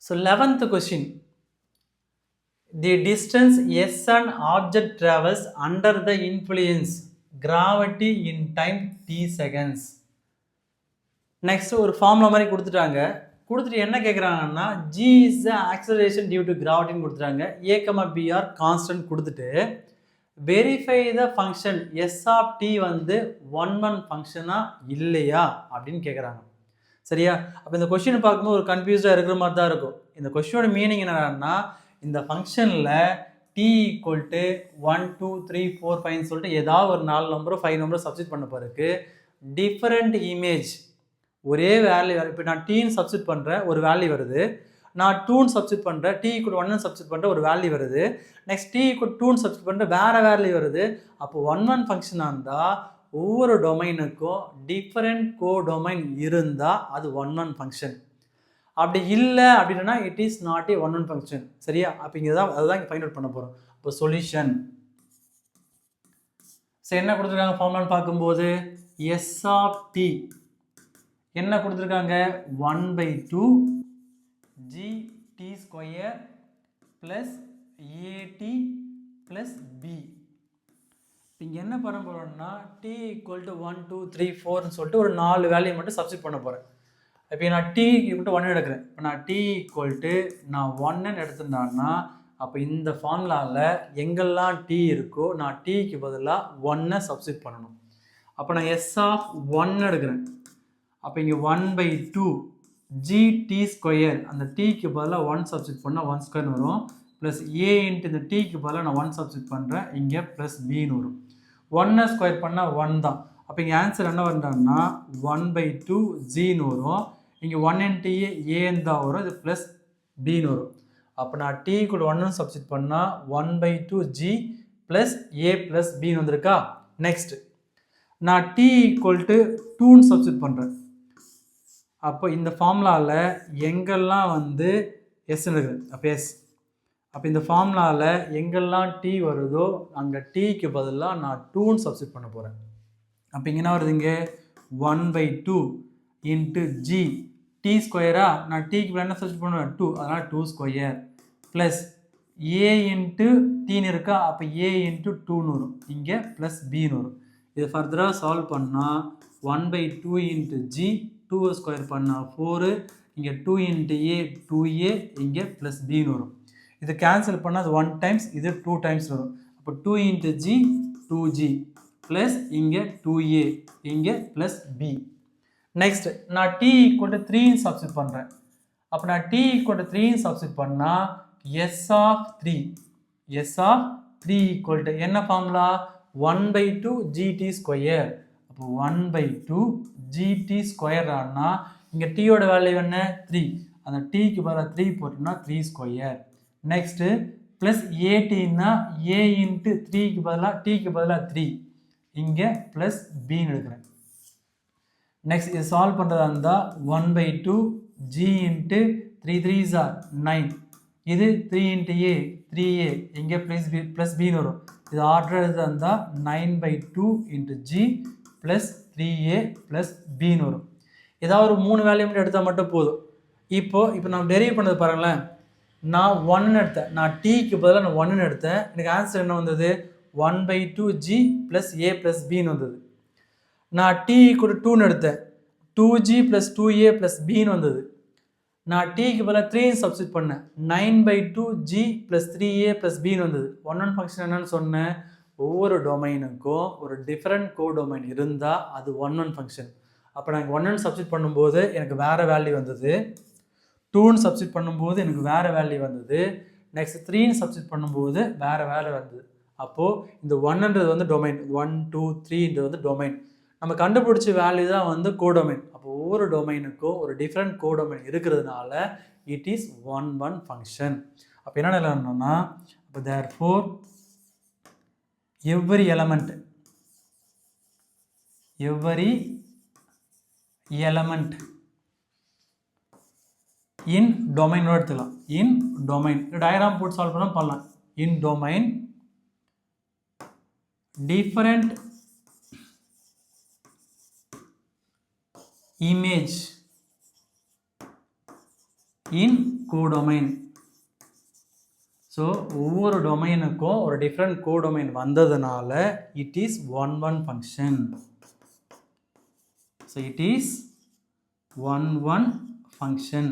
So 11th question. The distance s an object travels under the influence gravity in time t seconds. Next ஒரு formula மாதிரி கொடுத்துட்டாங்க. கொடுத்துட்டு என்ன கேட்குறாங்கன்னா g is the acceleration due to gravityன்னு கொடுத்துட்டாங்க. a, b are constant கொடுத்துட்டு verify the function s of t வந்து 1 ஃபங்க்ஷனா இல்லையா அப்படின்னு கேட்குறாங்க. சரியா? அப்போ இந்த கொஸ்டின் பார்க்கும்போது ஒரு கன்ஃபியூஸ்டாக இருக்கிற மாதிரி தான் இருக்கும். இந்த கொஸ்டினோட மீனிங் என்னன்னா, இந்த ஃபங்க்ஷனில் டி ஈக்குவல் டு 1 2 3 4 5 சொல்லிட்டு ஏதாவது ஒரு 4 நம்பரோ 5 நம்பரோ சப்ஸ்டிட் பண்ண பிறகு டிஃபரெண்ட் இமேஜ் ஒரே வேல்யூ. இப்போ நான் டீன்னு சப்ஸ்டிட் பண்ணுறேன், ஒரு வேல்யூ வருது. நான் 2ன்னு சப்ஸ்டிட் பண்ணுறேன், டி ஈக்குவல் 1ன்னு சப்ஸ்டிட் பண்ணுறேன், ஒரு வேல்யூ வருது. நெக்ஸ்ட் டி ஈக்குவல் 2ன்னு சப்ஸ்டிட் பண்ணுறேன், வேறு வேல்யூ வருது. அப்போ 1 ஃபங்க்ஷனாக இருந்தால் ஒவ்வொரு டொமைனுக்கும் டிஃபரெண்ட் கோ டொமைன் இருந்தால் அது 1 ஃபங்க்ஷன். அப்படி இல்லை அப்படின்னா it is not a 1 function. சரியா? அப்போ இங்கே தான் அதுதான் இங்கே ஃபைண்ட் அவுட் பண்ண போகிறோம். இப்போ சொல்யூஷன் சரி என்ன கொடுத்துருக்காங்க ஃபார்முலான்னு பார்க்கும்போது எஸ் ஆஃப் டி என்ன கொடுத்துருக்காங்க 1/2 gt square plus a t plus b. இங்கே என்ன பண்ண போகிறோம்னா டி ஈக்குவல் டு 1 2 3 4ன்னு சொல்லிட்டு ஒரு 4 வேல்யூ மட்டும் சப்ஸ்டிட் பண்ண போகிறேன். இப்போ நான் டி ஈக்குவல் 1 எடுக்கிறேன். இப்போ நான் டி ஈக்குவல் டு நான் 1ன்னு எடுத்துட்டான்னா அப்போ இந்த ஃபார்முலாவில் எங்கெல்லாம் டி இருக்கோ நான் டிக்கு பதிலாக 1 சப்ஸ்டிட் பண்ணணும். அப்போ நான் எஸ் ஆஃப் 1 எடுக்கிறேன். அப்போ இங்கே 1/2 gt ஸ்கொயர் அந்த டிக்கு பதிலாக 1 சப்ஸ்டிட் பண்ணால் 1 ஸ்கொயர்னு வரும். ப்ளஸ் ஏ இன்ட்டு இந்த டிக்கு பதிலாக நான் 1 சப்ஸ்டிட் பண்ணுறேன், இங்கே ப்ளஸ் பின்னு வரும். 1 ஸ்கொயர் பண்ணால் 1 தான். அப்போ இங்கே ஆன்சர் என்ன பண்ணுறாங்கன்னா 1/2 ஜின்னு வரும். இங்கே 1 இன்ட்டு ஏன்னு தான் வரும், இது ப்ளஸ் பின்னு வரும். அப்போ நான் டி கூட 1 சப்ஸ்டிட் பண்ணால் 1/2 ஜி ப்ளஸ் ஏ ப்ளஸ் பின்னு வந்திருக்கா. நெக்ஸ்ட் நான் டி ஈக்குவல் டு 2ன்னு சப்ஸ்டிட் பண்ணுறேன். அப்போ இந்த ஃபார்முலாவில் எங்கெல்லாம் வந்து எஸ்ன்னு இருக்குது, அப்போ எஸ். அப்போ இந்த ஃபார்முலாவில் எங்கெல்லாம் டி வருதோ அங்கே டிக்கு பதிலாக நான் 2ன்னு சப்ஸ்டிட் பண்ண போகிறேன். அப்போ இங்கே என்ன வருது, இங்கே 1/2 இன்ட்டு ஜி டி ஸ்கொயரா நான் டிக்கு பதிலாக என்ன சப்ஸ்டிட் பண்ணுவேன் 2, அதனால் 2 ஸ்கொயர் ப்ளஸ் ஏ இன்ட்டு டீன்னு இருக்கா. அப்போ ஏ இன்ட்டு 2ன்னு வரும், இங்கே ப்ளஸ் பின்னு வரும். இதை ஃபர்தராக சால்வ் பண்ணால் 1/2 இன்ட்டு ஜி 2 ஸ்கொயர் பண்ணால் 4, இங்கே 2 இன்ட்டு ஏ 2a, இங்கே ப்ளஸ் பின்னு வரும். இது கேன்சல் பண்ணால் அது 1 டைம்ஸ், இது 2 டைம்ஸ் வரும். அப்போ 2 இன்ட்டு ஜி 2g ப்ளஸ் இங்கே 2a, இங்கே ப்ளஸ் b. நெக்ஸ்ட் நான் டி ஈக்குவல் டு 3 சப்ஸ்டிட் பண்ணுறேன். அப்போ நான் டி ஈக்குவல் டு 3 சப்ஸ்டிட் பண்ணால் எஸ் ஆஃப் 3 ஈக்குவல் டு என்ன ஃபார்முலா 1/2 gt ஸ்கொயர். அப்போ 1/2 gt ஸ்கொயர் ஆனால் இங்கே டீயோட வேல்யூ என்ன 3, அந்த டீக்கு பதிலாக 3 போட்டோம்னா 3 square. Next plus ஏடின்னா A into 3க்கு பதிலாக டிக்கு பதிலாக 3, இங்கே ப்ளஸ் பின்னு எடுக்கிறேன். நெக்ஸ்ட் இது சால்வ் பண்ணுறதா இருந்தால் 1/2 ஜி இன்ட்டு 3 3s are 9, இது 3 இன்ட்டு ஏ 3a, இங்கே ப்ளஸ் பின்னு வரும். இது ஆர்டர் இருந்தால் 9/2 into G plus 3a plus பின்னு வரும். ஏதாவது ஒரு 3 வேல்யூ மட்டும் எடுத்தால் மட்டும் போதும். இப்போ நான் டெரைவ் பண்ணது பாருங்களேன். நான் 1 எடுத்தேன், நான் டிக்கு பதிலாக நான் 1 எடுத்தேன். எனக்கு ஆன்சர் என்ன வந்தது 1/2 ஜி ப்ளஸ் ஏ ப்ளஸ் பின்னு வந்தது. நான் டி கூட 2ன்னு எடுத்தேன், 2g ப்ளஸ் 2a ப்ளஸ் பின்னு வந்தது. நான் டிக்கு பதிலாக 3 சப்ஸ்டிட் பண்ணேன், 9/2 ஜி ப்ளஸ் 3a ப்ளஸ் பின்னு வந்தது. 1 ஃபங்க்ஷன் என்னன்னு சொன்னேன், ஒவ்வொரு டொமைனுக்கும் ஒரு டிஃப்ரெண்ட் கோ டொமைன் இருந்தால் அது 1 ஃபங்க்ஷன். அப்போ நான் 1 சப்ஸ்டிட் பண்ணும்போது எனக்கு வேறு வேல்யூ வந்தது, 2ன்னு சப்ஸ்டிட் பண்ணும்போது எனக்கு வேறு வேல்யூ வந்தது, நெக்ஸ்ட் 3ன்னு சப்ஸ்டிட் பண்ணும்போது வேறு வேல்யூ வந்தது. அப்போது இந்த 1ன்றது வந்து டொமைன், 1 2 3ன்றது வந்து டொமைன். நம்ம கண்டுபிடிச்ச வேல்யூ தான் வந்து கோடொமைன். அப்போ ஒவ்வொரு டொமைனுக்கும் ஒரு டிஃப்ரெண்ட் கோடொமைன் இருக்கிறதுனால இட் இஸ் 1 ஃபங்க்ஷன். அப்போ என்ன நிலைன்னா அப்போ therefore every element இன் டொமைனோட எடுத்துக்கலாம். இன் டொமைன் டயக்ராம் போட்டு சால்வ் பண்ணலாம். இன் டொமைன் டிஃபரெண்ட் image இன் கோடொமைன். ஸோ ஒவ்வொரு டொமைனுக்கும் ஒரு டிஃப்ரெண்ட் கோடொமைன் வந்ததுனால it is one one function. So it is one one function.